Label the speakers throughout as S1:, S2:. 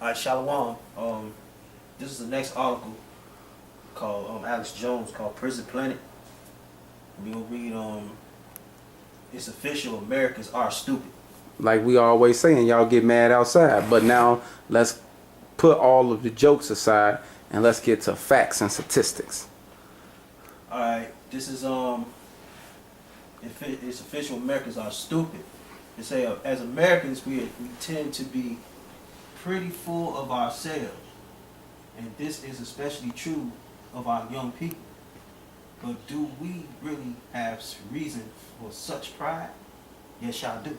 S1: All right, Shalom. This is the next article called Alex Jones called Prison Planet. We gonna read it's official. Americans are stupid.
S2: Like we always saying, y'all get mad outside. But now let's put all of the jokes aside and let's get to facts and statistics.
S1: All right, this is it's official. Americans are stupid. They say as Americans we tend to be pretty full of ourselves, and this is especially true of our young people. But do we really have reason for such pride? Yes, y'all do.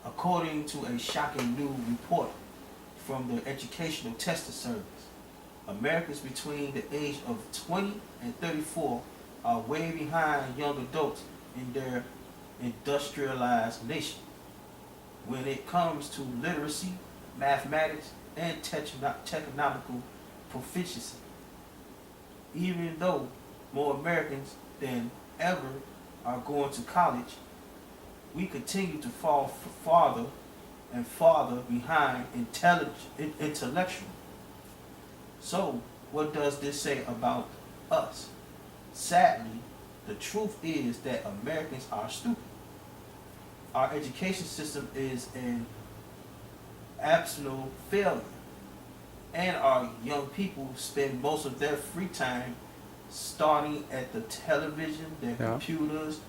S1: According to a shocking new report from the Educational Testing Service, Americans between the age of 20 and 34 are way behind young adults in their industrialized nation when it comes to literacy, mathematics, and technological proficiency. Even though more Americans than ever are going to college, we continue to fall farther and farther behind intellectual. So, what does this say about us? Sadly, the truth is that Americans are stupid. Our education system is an absolute failure, and our young people spend most of their free time starting at the television, their computers,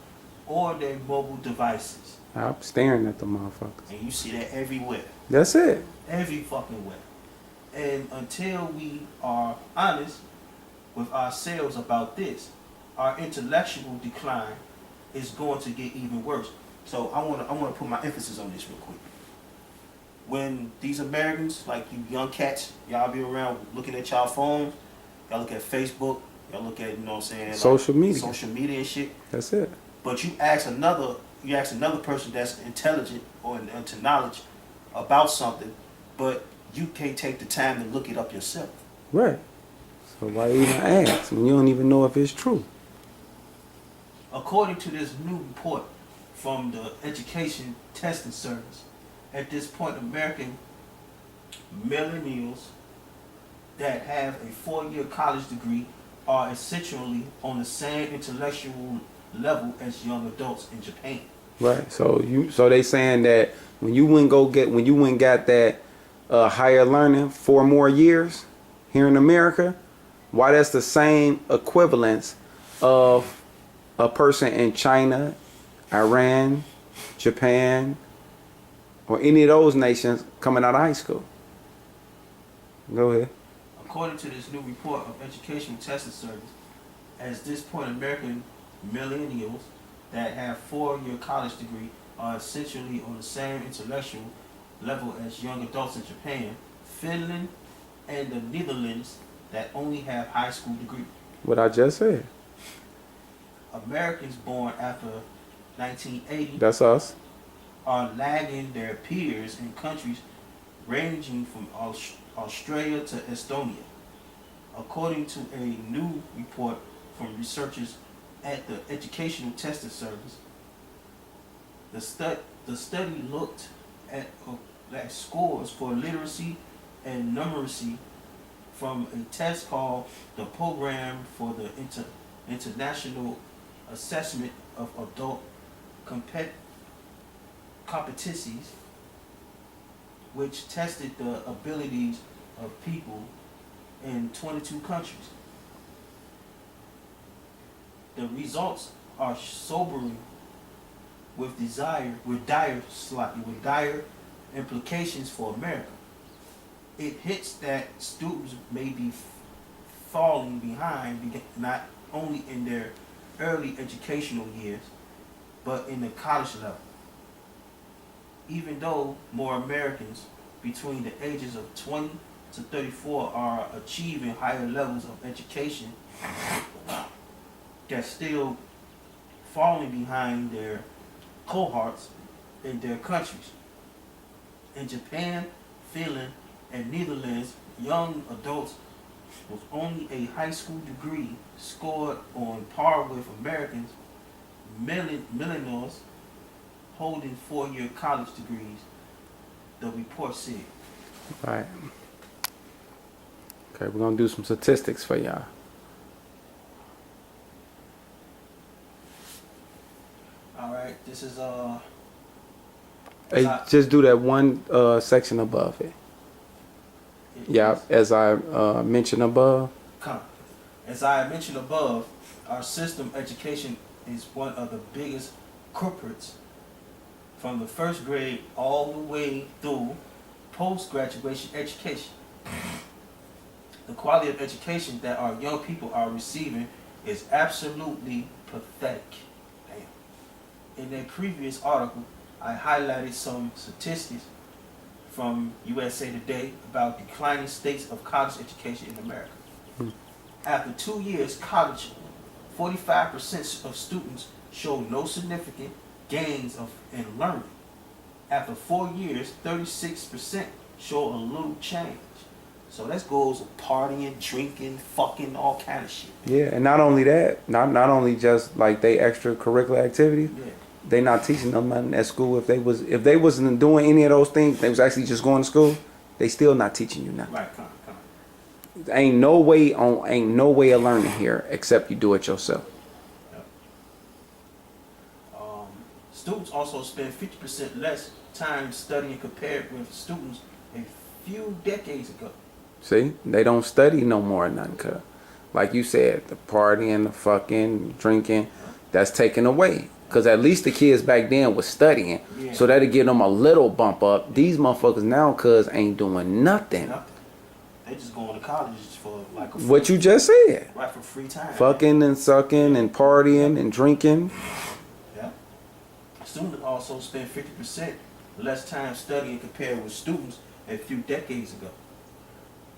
S1: or their mobile devices.
S2: I'm staring at the motherfuckers.
S1: And you see that everywhere.
S2: That's it.
S1: Every fucking way. And until we are honest with ourselves about this, our intellectual decline is going to get even worse. So I wanna put my emphasis on this real quick. When these Americans, like you young cats, y'all be around looking at y'all phones, y'all look at Facebook, y'all look at, you know what I'm saying,
S2: social
S1: like
S2: media.
S1: Social media and shit.
S2: That's it.
S1: But you ask another person that's intelligent or into knowledge about something, but you can't take the time to look it up yourself.
S2: Right. So why even ask when you don't even know if it's true?
S1: According to this new report from the Education Testing Service, at this point, American millennials that have a 4-year college degree are essentially on the same intellectual level as young adults in Japan.
S2: Right. So they saying that when you went got that higher learning 4 more years here in America, why that's the same equivalence of a person in China, Iran, Japan, or any of those nations coming out of high school. Go ahead.
S1: According to this new report of Educational Testing Service, at this point, American millennials that have 4-year college degree are essentially on the same intellectual level as young adults in Japan, Finland, and the Netherlands that only have high school degree.
S2: What I just said.
S1: Americans born after 1980
S2: That's us.
S1: are lagging their peers in countries ranging from Australia to Estonia. According to a new report from researchers at the Educational Testing Service, the study looked at scores for literacy and numeracy from a test called the Program for the International Assessment of Adult Competencies, which tested the abilities of people in 22 countries. The results are sobering with dire implications for America. It hits that students may be falling behind not only in their early educational years, but in the college level. Even though more Americans between the ages of 20 to 34 are achieving higher levels of education, they're still falling behind their cohorts in their countries. In Japan, Finland, and Netherlands, young adults with only a high school degree scored on par with Americans, millennials holding 4-year college degrees, the report said.
S2: Right. Okay, we're gonna do some statistics for y'all.
S1: All right, this is
S2: Hey, just do that one section above it. Yeah, as I mentioned above.
S1: As I mentioned above, our system education is one of the biggest culprits from the first grade all the way through post-graduation education. The quality of education that our young people are receiving is absolutely pathetic. Damn. In a previous article, I highlighted some statistics from USA Today about declining states of college education in America. After 2 years college, 45% of students show no significant gains in learning. After 4 years, 36% show a little change. So that goes with partying, drinking, fucking, all kind of shit.
S2: Yeah, and not only that, not only just like they extracurricular activities,
S1: Yeah.
S2: they not teaching them nothing at school. If they wasn't doing any of those things, they was actually just going to school. They still not teaching you nothing.
S1: Right, come on.
S2: Ain't no way of learning here except you do it yourself.
S1: Yep. Students also spend 50% less time studying compared with students a few decades ago.
S2: See, they don't study no more than nothing. Cause, like you said, the partying, the fucking, drinking, that's taken away. Cause at least the kids back then was studying, so that'll give them a little bump up. These motherfuckers now, cuz ain't doing nothing.
S1: They just going to college for like a
S2: what you just said.
S1: Right, for free time.
S2: Fucking and sucking and partying and drinking.
S1: Yeah. Students also spend 50% less time studying compared with students a few decades ago.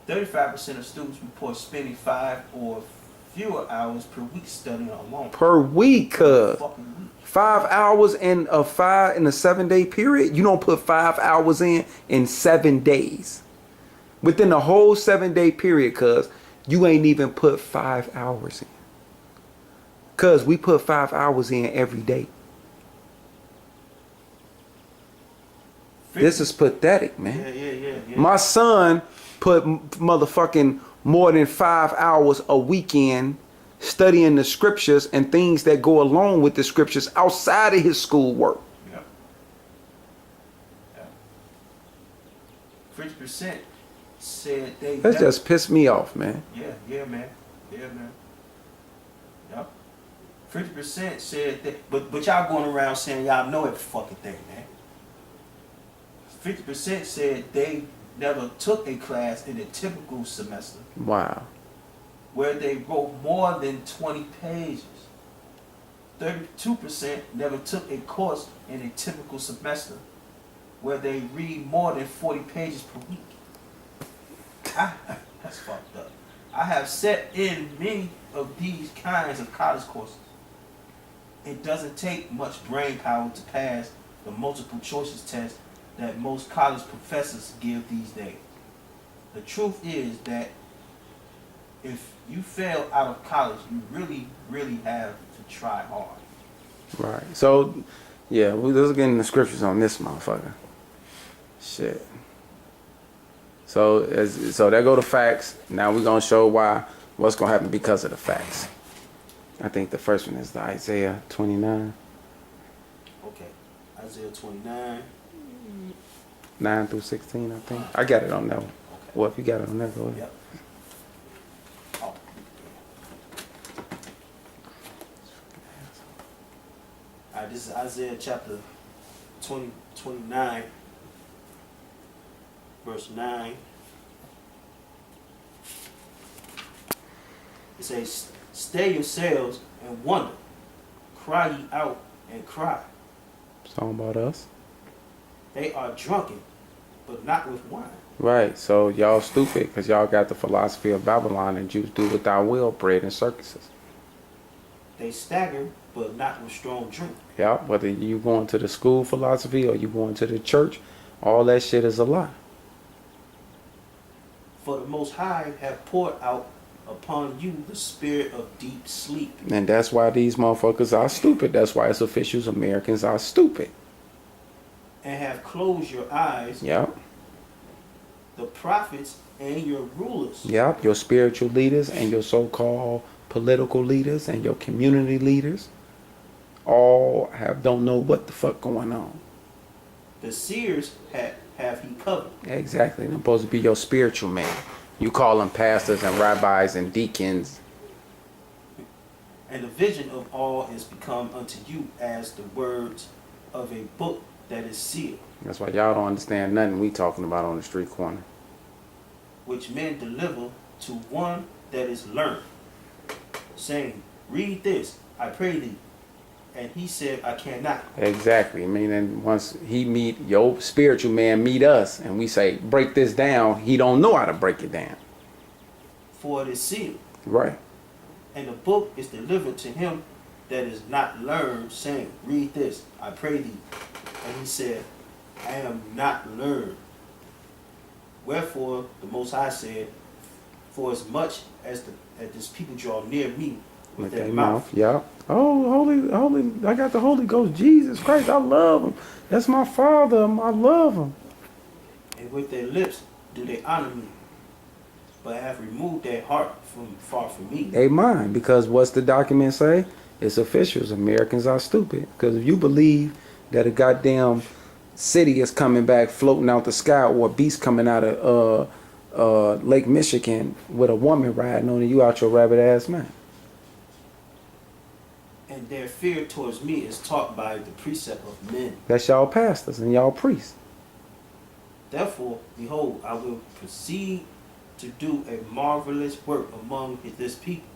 S1: 35% of students report spending 5 or fewer hours per week studying alone.
S2: Per week, cuz. 5 hours in a 7-day period? You don't put 5 hours in 7 days. Within the whole 7-day period, cuz you ain't even put 5 hours in. Cuz we put 5 hours in every day. This is pathetic, man.
S1: Yeah.
S2: My son put motherfucking more than 5 hours a weekend studying the scriptures and things that go along with the scriptures outside of his schoolwork.
S1: Yeah. 50% said they...
S2: That just pissed me off, man.
S1: Yeah, man. Yep. 50% said that, but y'all going around saying y'all know every fucking thing, man. 50% said they never took a class in a typical semester.
S2: Wow.
S1: Where they wrote more than 20 pages. 32% never took a course in a typical semester where they read more than 40 pages per week. That's fucked up. I have sat in many of these kinds of college courses. It doesn't take much brain power to pass the multiple choices test that most college professors give these days. The truth is that if you fail out of college, you really have to try hard.
S2: Right. So, yeah, let's get in the scriptures on this motherfucker. Shit. So there go the facts. Now we're gonna show what's gonna happen because of the facts. I think the first one is the Isaiah 29.
S1: Okay. Isaiah 29.
S2: 9 through 16, I think. I got it on that one. Okay. Well, if you got it on that, go ahead.
S1: Yep. Oh. Alright, this is Isaiah chapter 29, verse 9. It says, "Stay yourselves and wonder, cry ye out and cry.
S2: Song about us.
S1: They are drunken, but not with wine."
S2: Right, so y'all stupid because y'all got the philosophy of Babylon and Jews do with thy will, bread and circuses.
S1: They stagger, but not with strong drink.
S2: Yeah, whether you going to the school philosophy or you going to the church, all that shit is a lie.
S1: For the Most High have poured out upon you the spirit of deep sleep.
S2: And that's why these motherfuckers are stupid. That's why its officials, Americans, are stupid.
S1: And have closed your eyes.
S2: Yeah.
S1: the prophets and your rulers.
S2: Yep, your spiritual leaders and your so-called political leaders and your community leaders all don't know what the fuck going on.
S1: The seers have he covered.
S2: Exactly. They're supposed to be your spiritual man. You call them pastors and rabbis and deacons.
S1: And the vision of all is become unto you as the words of a book that is sealed.
S2: That's why y'all don't understand nothing we talking about on the street corner.
S1: Which men deliver to one that is learned, saying, read this, I pray thee. And he said, I cannot.
S2: Exactly. I mean, and once he meet your spiritual man meet us and we say, break this down, he don't know how to break it down.
S1: For it is sealed.
S2: Right.
S1: And the book is delivered to him that is not learned, saying, read this, I pray thee. And he said, I am not learned. Wherefore the Most High said, for as much as this people draw near me with their mouth.
S2: Yeah. Oh, holy, I got the Holy Ghost. Jesus Christ, I love him. That's my Father. I love him.
S1: And with their lips do they honor me, but have removed their heart from far from me.
S2: Amen. Because what's the document say? It's officials. Americans are stupid. Because if you believe that a goddamn city is coming back floating out the sky, or a beast coming out of Lake Michigan with a woman riding on it, you out your rabbit ass man.
S1: And their fear towards me is taught by the precept of men.
S2: That's y'all pastors and y'all priests.
S1: Therefore, behold, I will proceed to do a marvelous work among this people,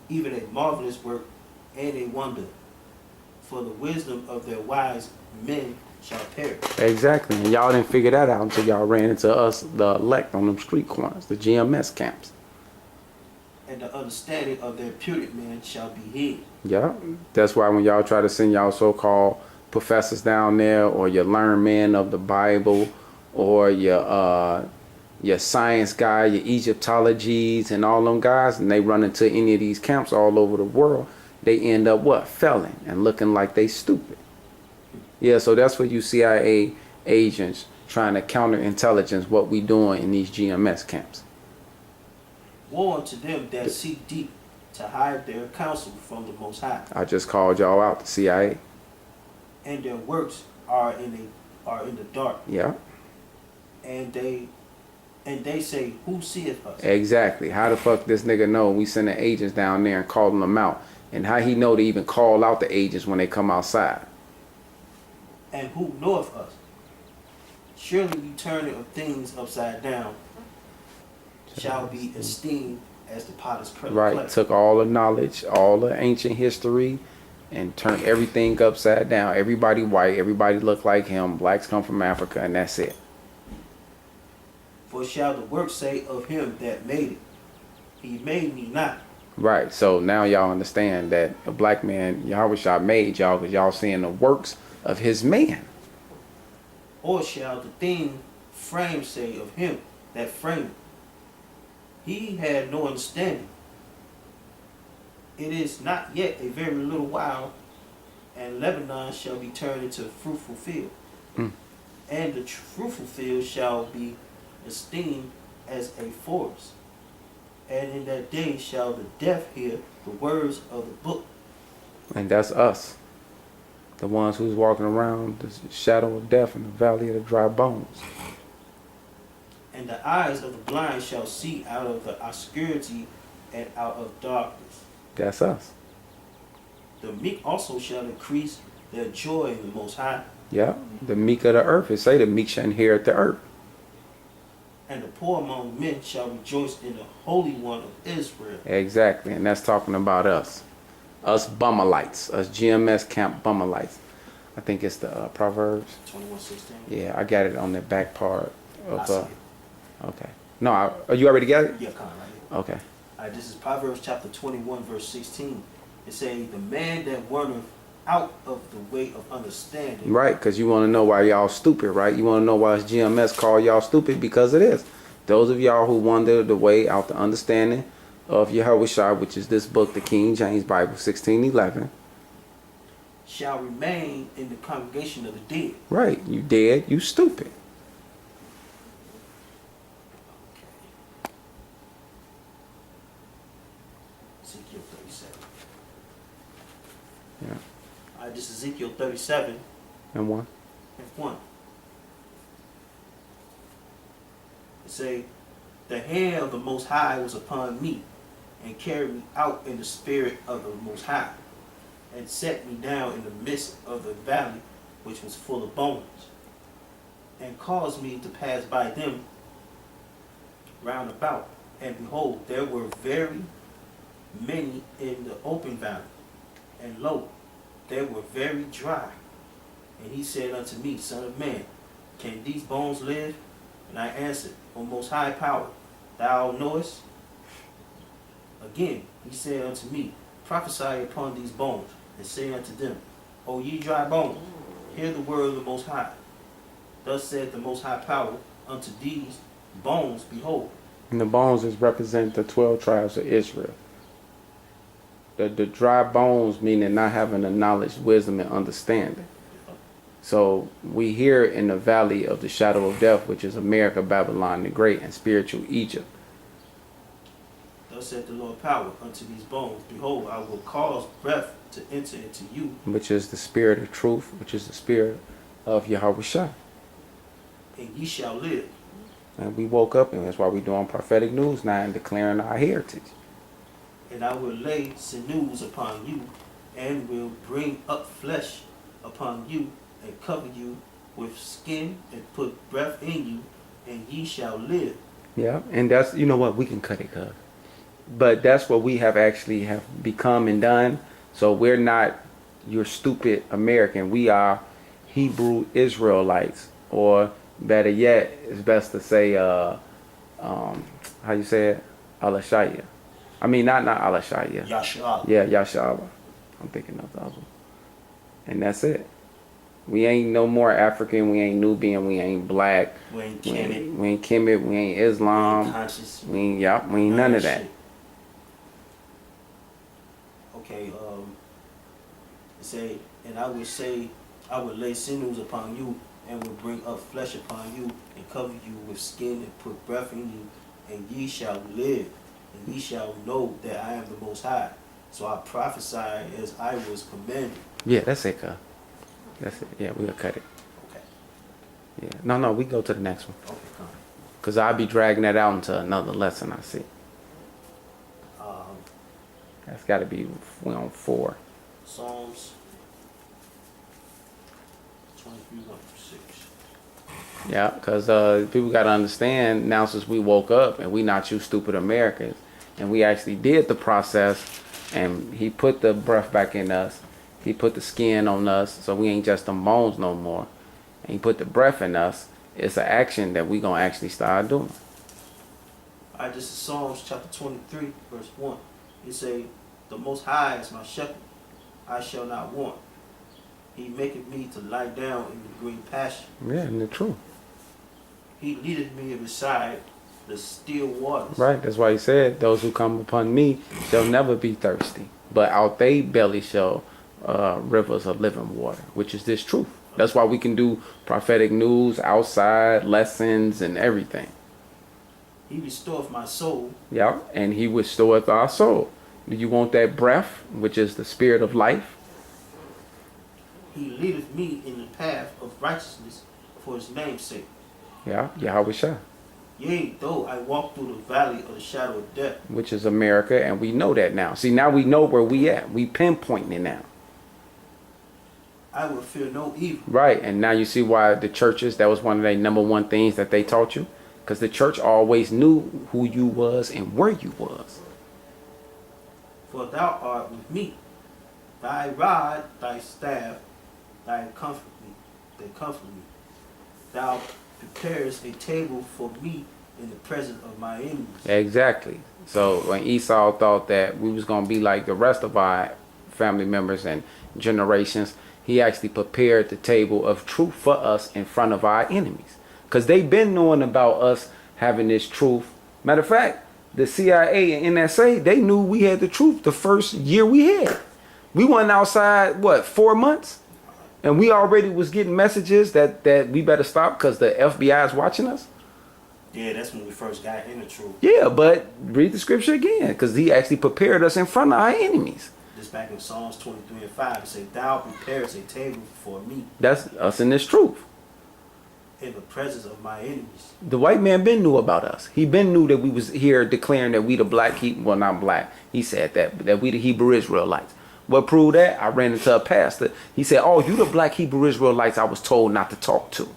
S1: even a marvelous work and a wonder. For the wisdom of their wise men shall perish.
S2: Exactly. And y'all didn't figure that out until y'all ran into us, the elect, on them street corners, the GMS camps.
S1: And the understanding of their puritan men shall be hid.
S2: Yeah. That's why when y'all try to send y'all so-called professors down there, or your learned men of the Bible, or your science guy, your Egyptologies and all them guys, and they run into any of these camps all over the world, they end up what? Failing and looking like they stupid. Yeah, so that's what you CIA agents trying to counterintelligence what we doing in these GMS camps.
S1: Woe unto them that seek deep to hide their counsel from the Most High.
S2: I just called y'all out, the CIA.
S1: And their works are in the dark.
S2: Yeah.
S1: And they say, who seeth us?
S2: Exactly. How the fuck this nigga know we sending agents down there and calling them out? And how he know to even call out the agents when they come outside?
S1: And who knoweth us? Surely the turning of things upside down shall be esteemed as the potter's clay.
S2: Right. Took all the knowledge, all the ancient history, and turned everything upside down. Everybody white, everybody look like him. Blacks come from Africa, and that's it.
S1: For shall the work say of him that made it, he made me not.
S2: Right. So now y'all understand that a black man, Yahweh made y'all, because y'all seeing the works of his man.
S1: Or shall the thing framed say of him that framed it, he had no understanding. It is not yet a very little while, and Lebanon shall be turned into a fruitful field. And the fruitful field shall be esteemed as a forest. And in that day shall the deaf hear the words of the book.
S2: And that's us. The ones who's walking around the shadow of death in the valley of the dry bones.
S1: And the eyes of the blind shall see out of the obscurity and out of darkness.
S2: That's us.
S1: The meek also shall increase their joy in the Most High.
S2: Yeah. The meek of the earth. It say the meek shall inherit the earth.
S1: And the poor among men shall rejoice in the Holy One of Israel.
S2: Exactly. And that's talking about us. Us Bumalites. Us GMS camp Bumalites. I think it's the Proverbs.
S1: 21:16.
S2: Yeah, I got it on the back part
S1: I
S2: of
S1: see it.
S2: okay. No, you already got it?
S1: Yeah, kind of right here.
S2: Okay.
S1: All right, this is Proverbs chapter 21, verse 16. It says, the man that wandereth out of the way of understanding.
S2: Right, because you want to know why y'all stupid, right? You want to know why GMS call y'all stupid? Because it is. Those of y'all who wander the way out the understanding of Yahweh, which is this book, the King James Bible, 1611.
S1: Shall remain in the congregation of the dead.
S2: Right, you dead, you stupid.
S1: Ezekiel 37.
S2: Yeah.
S1: All right, this is Ezekiel 37
S2: And one.
S1: and 1. It say, the hand of the Most High was upon me, and carried me out in the spirit of the Most High, and set me down in the midst of the valley, which was full of bones, and caused me to pass by them round about. And behold, there were very many in the open valley, and lo, they were very dry. And he said unto me, Son of man, can these bones live? And I answered, O Most High Power, thou knowest. Again he said unto me, prophesy upon these bones, and say unto them, O ye dry bones, hear the word of the Most High. Thus said the Most High Power unto these bones, behold.
S2: And the bones is represent the 12 tribes of Israel. The dry bones meaning not having the knowledge, wisdom, and understanding. So we here in the valley of the shadow of death, which is America, Babylon the Great, and spiritual Egypt.
S1: Thus said the Lord Power unto these bones, behold, I will cause breath to enter into you,
S2: Which is the spirit of truth, which is the spirit of Yahweh Shah.
S1: and ye shall live.
S2: And we woke up, and that's why we're doing prophetic news now and declaring our heritage.
S1: And I will lay sinews upon you, and will bring up flesh upon you, and cover you with skin, and put breath in you, and ye shall live.
S2: Yeah, and that's, you know what, we can cut it, cuz. But that's what we have actually have become and done. So we're not your stupid American. We are Hebrew Israelites, or better yet, it's best to say, how you say it? Alashaya. I mean, not Alashaya.
S1: Yashua.
S2: Yeah, Yashaba. I'm thinking of the other one. And that's it. We ain't no more African. We ain't Nubian. We ain't black.
S1: We ain't
S2: We
S1: Kemet.
S2: ain't Kemet. We ain't Islam.
S1: Conscious.
S2: We ain't none of that.
S1: Shit. Okay, it say, and I will lay sinews upon you, and will bring up flesh upon you, and cover you with skin, and put breath in you, and ye shall live, and ye shall know that I am the Most High. So I prophesy as I was commanded.
S2: Yeah, that's it, cuz. That's it. Yeah, we'll cut it.
S1: Okay.
S2: Yeah. No, we go to the next one.
S1: Okay, come.
S2: Because I'll be dragging that out into another lesson, I see. That's got to be, we on 4.
S1: Psalms 23, 1-6.
S2: Yeah, because people got to understand now, since we woke up and we not you stupid Americans, and we actually did the process, and he put the breath back in us. He put the skin on us, so we ain't just them bones no more. And he put the breath in us. It's an action that we going to actually start doing.
S1: All right, this is Psalms chapter 23, verse 1. It say, the Most High is my shepherd, I shall not want. He maketh me to lie down in the green pasture.
S2: Yeah, and the truth.
S1: He leadeth me beside the still waters.
S2: Right, that's why he said, those who come upon me shall never be thirsty, but out they belly shall rivers of living water, which is this truth. That's why we can do prophetic news outside, lessons, and everything.
S1: He restoreth my soul.
S2: Yeah, and he restoreth our soul. Do you want that breath, which is the spirit of life?
S1: He leadeth me in the path of righteousness for his name's sake.
S2: Yeah, Yahweh Shah,
S1: Yea, though I walk through the valley of the shadow of death.
S2: which is America, and we know that now. See, now we know where we at. We pinpointing it now.
S1: I will fear no evil.
S2: Right, and now you see why the churches, that was one of their number one things that they taught you. Because the church always knew who you was and where you was.
S1: For thou art with me. Thy rod, thy staff, thy comfort me. They comfort me. Thou preparest a table for me in the presence of my enemies.
S2: Exactly. So when Esau thought that we was going to be like the rest of our family members and generations, he actually prepared the table of truth for us in front of our enemies. Because they've been knowing about us having this truth. Matter of fact, the CIA and NSA, they knew we had the truth the first year we had. We went outside, 4 months? And we already was getting messages that we better stop because the FBI is watching us.
S1: Yeah, that's when we first got in the truth.
S2: Yeah, but read the scripture again, because he actually prepared us in front of our enemies.
S1: This back in Psalms 23:5, it says, "Thou preparest a table for me
S2: That's us in this truth.
S1: in the presence of my enemies."
S2: The white man been knew about us. He been knew that we was here declaring that we the black, well, not black. He said that we the Hebrew Israelites. What proved that? I ran into a pastor. He said, "Oh, you the black Hebrew Israelites I was told not to talk to."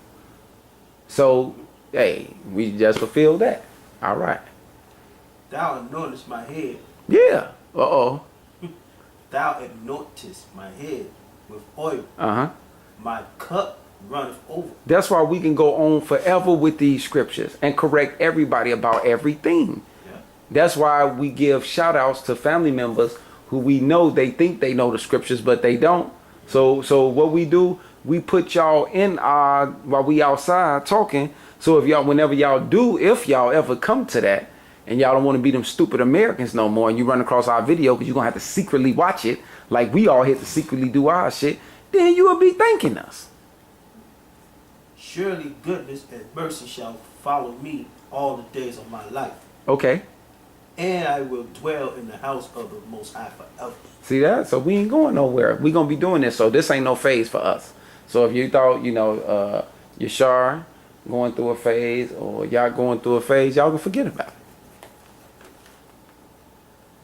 S2: So, hey, we just fulfilled that. All right.
S1: Thou anointest my head.
S2: Yeah. Uh-oh.
S1: Thou anointest my head with oil.
S2: Uh-huh.
S1: My cup runneth over.
S2: That's why we can go on forever with these scriptures and correct everybody about everything.
S1: Yeah.
S2: That's why we give shout outs to family members who we know they think they know the scriptures, but they don't. So what we do, we put y'all in our, while we outside talking. So if y'all, whenever y'all do, if y'all ever come to that, and y'all don't want to be them stupid Americans no more, and you run across our video because you're going to have to secretly watch it, like we all had to secretly do our shit, then you will be thanking us.
S1: Surely goodness and mercy shall follow me all the days of my life.
S2: Okay.
S1: And I will dwell in the house of the Most High forever.
S2: See that? So we ain't going nowhere. We going to be doing this. So this ain't no phase for us. So if you thought, Yashar going through a phase, or y'all going through a phase, y'all can forget about it.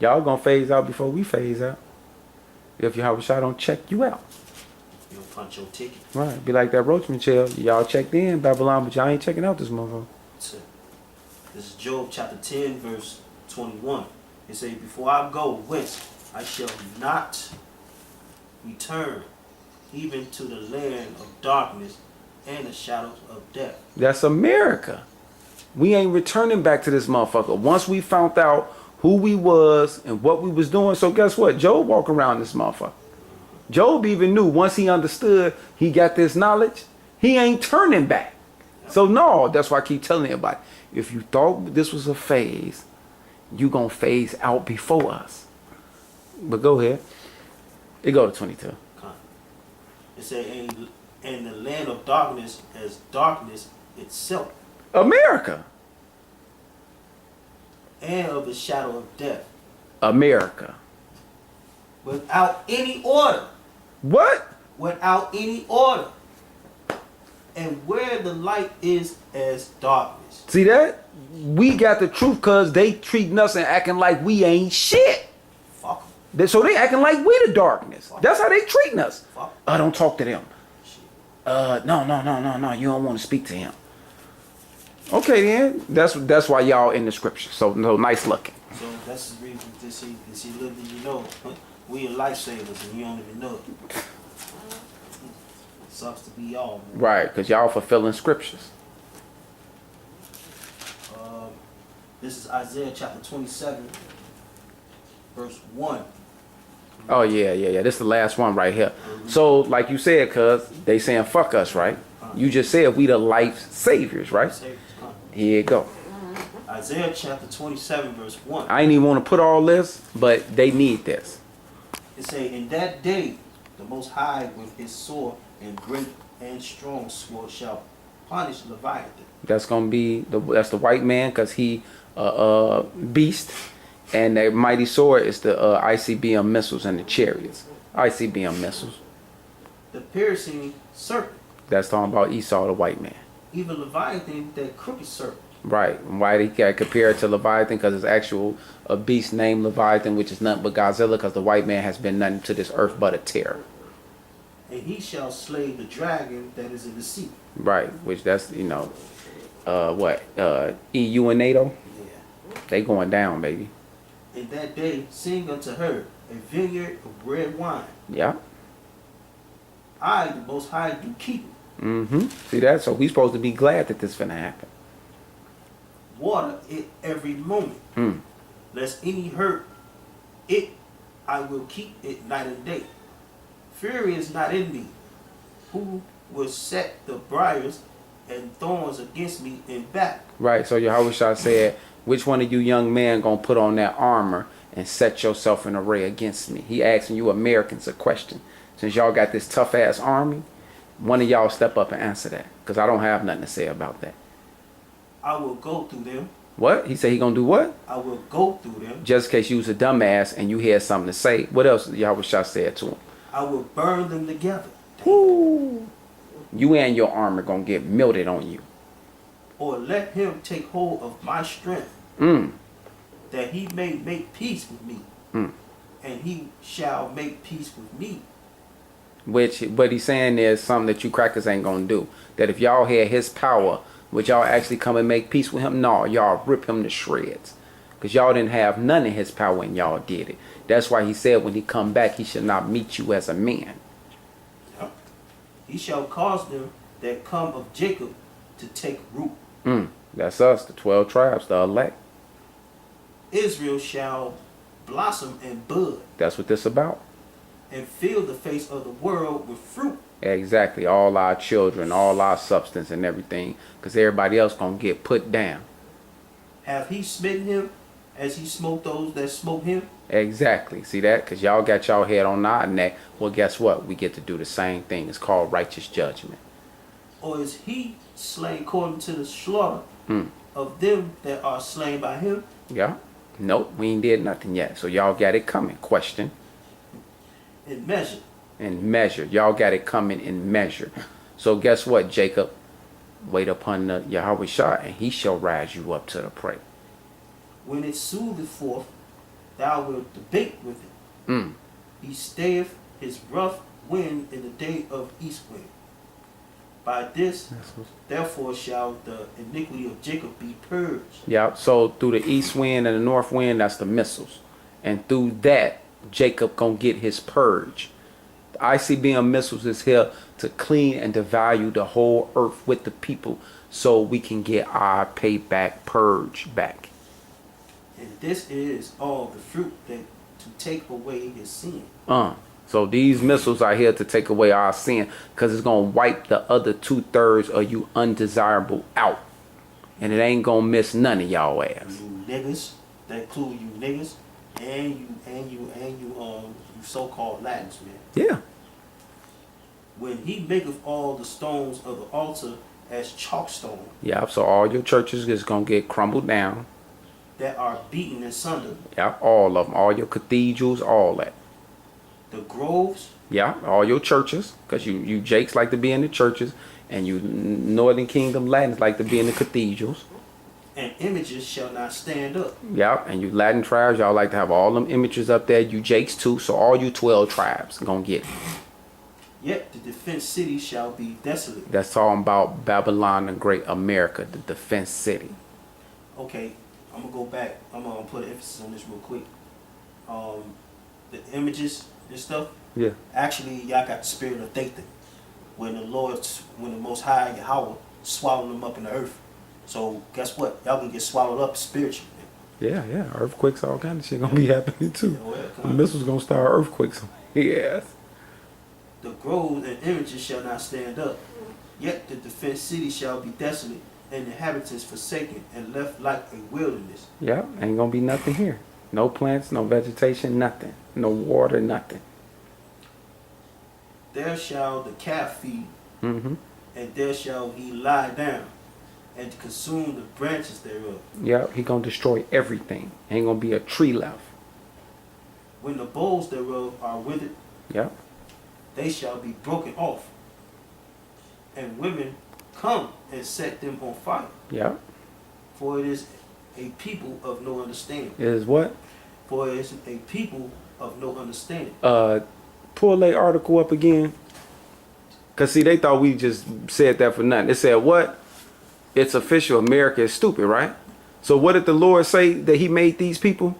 S2: Y'all gonna phase out before we phase out. If Yahweh Shai don't check you out.
S1: You'll punch your ticket.
S2: Right. Be like that Roachman chill. Y'all checked in, Babylon, but y'all ain't checking out this motherfucker.
S1: This is Job chapter 10, verse 21. It says, "Before I go whence I shall not return, even to the land of darkness and the shadows of death."
S2: That's America. We ain't returning back to this motherfucker. Once we found out who we was and what we was doing. So guess what? Job walk around this motherfucker. Job even knew once he understood, he got this knowledge, he ain't turning back. So no, that's why I keep telling everybody, if you thought this was a phase, you gonna phase out before us. But go ahead. It go to 22.
S1: It says, "And the land of darkness as darkness itself,
S2: America.
S1: and of the shadow of death,
S2: America.
S1: without any order."
S2: What?
S1: Without any order. "And where the light is as darkness."
S2: See that? We got the truth because they treating us and acting like we ain't shit.
S1: Fuck 'em.
S2: So they acting like we the darkness. That's how they treating us.
S1: Fuck 'em.
S2: Don't talk to them.
S1: Shit.
S2: No. You don't want to speak to him. Okay then. That's why y'all in the scripture. So no, nice looking.
S1: So that's the reason to see little do you know, we are lifesavers and you don't even know it. Sucks to be y'all, man.
S2: Right, because y'all fulfilling scriptures.
S1: This is Isaiah chapter 27, verse 1.
S2: Oh yeah. This is the last one right here. So like you said, cuz they saying fuck us, right? You just said we the life saviors, right? Here you go.
S1: Isaiah chapter 27, verse 1.
S2: I ain't even want to put all this, but they need this.
S1: It say, "In that day, the Most High with his sword and great and strong sword shall punish Leviathan."
S2: That's gonna be that's the white man, cause he beast, and the mighty sword is the ICBM missiles and the chariots. ICBM missiles.
S1: "The piercing serpent."
S2: That's talking about Esau, the white man.
S1: "Even Leviathan, that crooked serpent."
S2: Right. Why they got compared to Leviathan? Because it's actual a beast named Leviathan, which is nothing but Godzilla, because the white man has been nothing to this earth but a terror.
S1: "And he shall slay the dragon that is in the sea."
S2: Right. Which that's EU and NATO.
S1: Yeah.
S2: They going down, baby.
S1: "In that day, sing unto her a vineyard of red wine.
S2: Yeah.
S1: I, the Most High, do keep it.
S2: Mm-hmm. See that? So we supposed to be glad that this finna happen.
S1: Water it every moment. Lest any hurt it, I will keep it night and day. Fury is not in me. Who will set the briars and thorns against me in battle?"
S2: Right. So Yahweh Shah said, which one of you young men gonna put on that armor and set yourself in array against me? He asking you Americans a question. Since y'all got this tough ass army, one of y'all step up and answer that, because I don't have nothing to say about that.
S1: I will go through them.
S2: What? He said he gonna do what?
S1: I will go through them.
S2: Just in case you was a dumbass and you had something to say. What else Yahweh Shah said to him?
S1: I will burn them together.
S2: Whoo. You and your armor gonna get melted on you.
S1: Or let him take hold of my strength, that he may make peace with me, and he shall make peace with me.
S2: But he's saying there's something that you crackers ain't gonna do. That if y'all had his power, would y'all actually come and make peace with him? No, y'all rip him to shreds. Because y'all didn't have none of his power and y'all did it. That's why he said when he come back, he should not meet you as a man.
S1: He shall cause them that come of Jacob to take root.
S2: That's us, the 12 tribes, the elect.
S1: Israel shall blossom and bud,
S2: That's what this about.
S1: and fill the face of the world with fruit.
S2: Exactly. All our children, all our substance and everything. Because everybody else gonna get put down.
S1: Have he smitten him as he smote those that smote him?
S2: Exactly. See that? Because y'all got y'all head on our neck. Well, guess what? We get to do the same thing. It's called righteous judgment.
S1: Or is he slain according to the slaughter of them that are slain by him?
S2: Yeah. Nope. We ain't did nothing yet. So y'all got it coming. Question.
S1: In measure.
S2: In measure. Y'all got it coming in measure. So guess what, Jacob? Wait upon the Yahweh Shah, and he shall rise you up to the prey.
S1: When it sootheth forth, thou wilt debate with it. He stayeth his rough wind in the day of east wind. By this, therefore, shall the iniquity of Jacob be purged.
S2: Yeah, so through the east wind and the north wind, that's the missiles. And through that, Jacob gonna get his purge. The ICBM missiles is here to clean and devalue the whole earth with the people so we can get our payback purge back.
S1: And this is all the fruit that to take away his sin.
S2: So these missiles are here to take away our sin because it's going to wipe the other 2/3 of you undesirable out. And it ain't going to miss none of y'all ass.
S1: You niggas, that include you niggas, and you so-called Latins, man.
S2: Yeah.
S1: When he maketh all the stones of the altar as chalkstone,
S2: Yeah, so all your churches is going to get crumbled down.
S1: that are beaten asunder,
S2: Yeah, all of them. All your cathedrals, all that.
S1: the groves,
S2: Yeah, all your churches. Because you Jakes like to be in the churches. And you Northern Kingdom Latins like to be in the cathedrals.
S1: and images shall not stand up.
S2: Yeah, and you Latin tribes, y'all like to have all them images up there. You Jakes too. So all you 12 tribes going to get it.
S1: Yet the defense city shall be desolate.
S2: That's talking about Babylon, the great America, the defense city.
S1: Okay, I'm gonna go back. I'm gonna put an emphasis on this real quick. The images and stuff.
S2: Yeah.
S1: Actually, y'all got the spirit of Dathan, when the Most High Yahweh swallowed them up in the earth. So guess what? Y'all gonna get swallowed up spiritually.
S2: Yeah. Earthquakes, all kind of shit gonna be happening too.
S1: Yeah, well,
S2: The missiles gonna start earthquakes. Yes.
S1: The groves and images shall not stand up. Yet the defense city shall be desolate, and the inhabitants forsaken, and left like a wilderness.
S2: Yeah, ain't gonna be nothing here. No plants, no vegetation, nothing. No water, nothing.
S1: There shall the calf feed,
S2: Mm-hmm.
S1: and there shall he lie down, and consume the branches thereof.
S2: Yeah, he gonna destroy everything. Ain't gonna be a tree left.
S1: When the boughs thereof are withered,
S2: Yeah.
S1: they shall be broken off, and women come and set them on fire.
S2: Yeah.
S1: For it is a people of no understanding.
S2: Is what?
S1: For it is a people of no understanding.
S2: Pull that article up again. Cause see, they thought we just said that for nothing. It said what? It's official. America is stupid, right? So what did the Lord say that He made these people?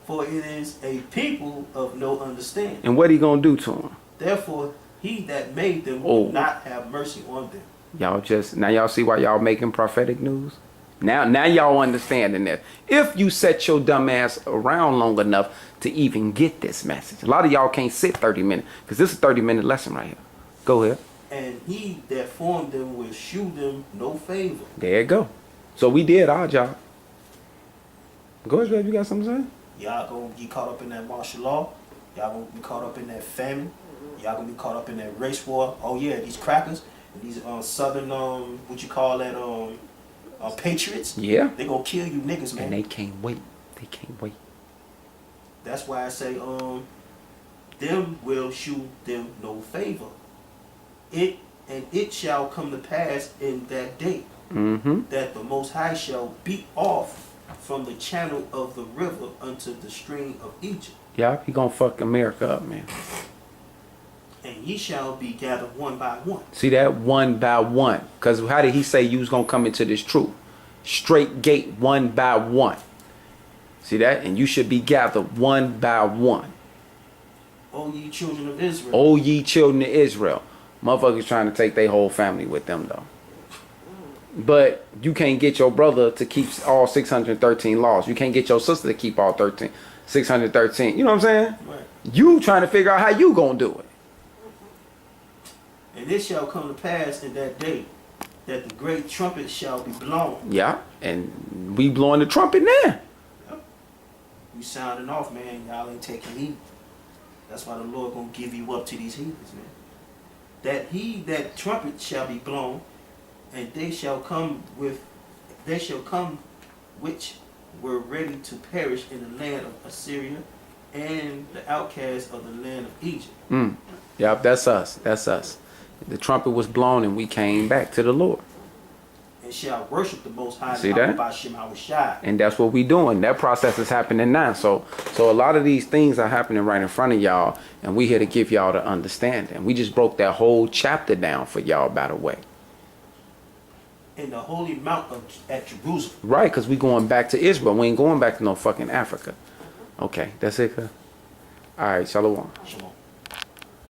S1: For it is a people of no understanding.
S2: And what He gonna do to them?
S1: Therefore, he that made them
S2: Oh.
S1: will not have mercy on them.
S2: Y'all just now y'all see why y'all making prophetic news? Now y'all understanding this. If you set your dumb ass around long enough to even get this message. A lot of y'all can't sit 30 minutes because this is a 30-minute lesson right here. Go ahead.
S1: And he that formed them will shew them no favor.
S2: There you go. So we did our job. Go ahead, Greg. You got something to say?
S1: Y'all gonna get caught up in that martial law. Y'all gonna be caught up in that famine. Y'all gonna be caught up in that race war. Oh yeah, these crackers, these southern what you call that patriots.
S2: Yeah.
S1: They gonna kill you niggas, man.
S2: And they can't wait. They can't wait.
S1: That's why I say, them will shew them no favor. It shall come to pass in that day that the Most High shall beat off from the channel of the river unto the stream of Egypt.
S2: Yeah, he gonna fuck America up, man.
S1: And ye shall be gathered one by one.
S2: See that? One by one. Because how did he say you was going to come into this truth? Straight gate, one by one. See that? And you should be gathered one by one.
S1: O ye children of Israel.
S2: O ye children of Israel. Motherfuckers trying to take their whole family with them, though. But you can't get your brother to keep all 613 laws. You can't get your sister to keep all 613. You know what I'm saying?
S1: Right.
S2: You trying to figure out how you going to do it.
S1: And it shall come to pass in that day that the great trumpet shall be blown.
S2: Yeah, and we blowing the trumpet now.
S1: Yep. We sounding off, man. Y'all ain't taking heed. That's why the Lord gonna give you up to these heathens, man. That trumpet shall be blown, and they shall come which were ready to perish in the land of Assyria and the outcasts of the land of Egypt.
S2: Yep, that's us. That's us. The trumpet was blown and we came back to the Lord.
S1: And shall worship the Most High.
S2: See that? And that's what we doing. That process is happening now. So a lot of these things are happening right in front of y'all, and we here to give y'all the understanding. We just broke that whole chapter down for y'all, by the way.
S1: In the holy mount at Jerusalem.
S2: Right, because we going back to Israel. We ain't going back to no fucking Africa. Okay, that's it, cuz. All right, shalom.
S1: Shalom.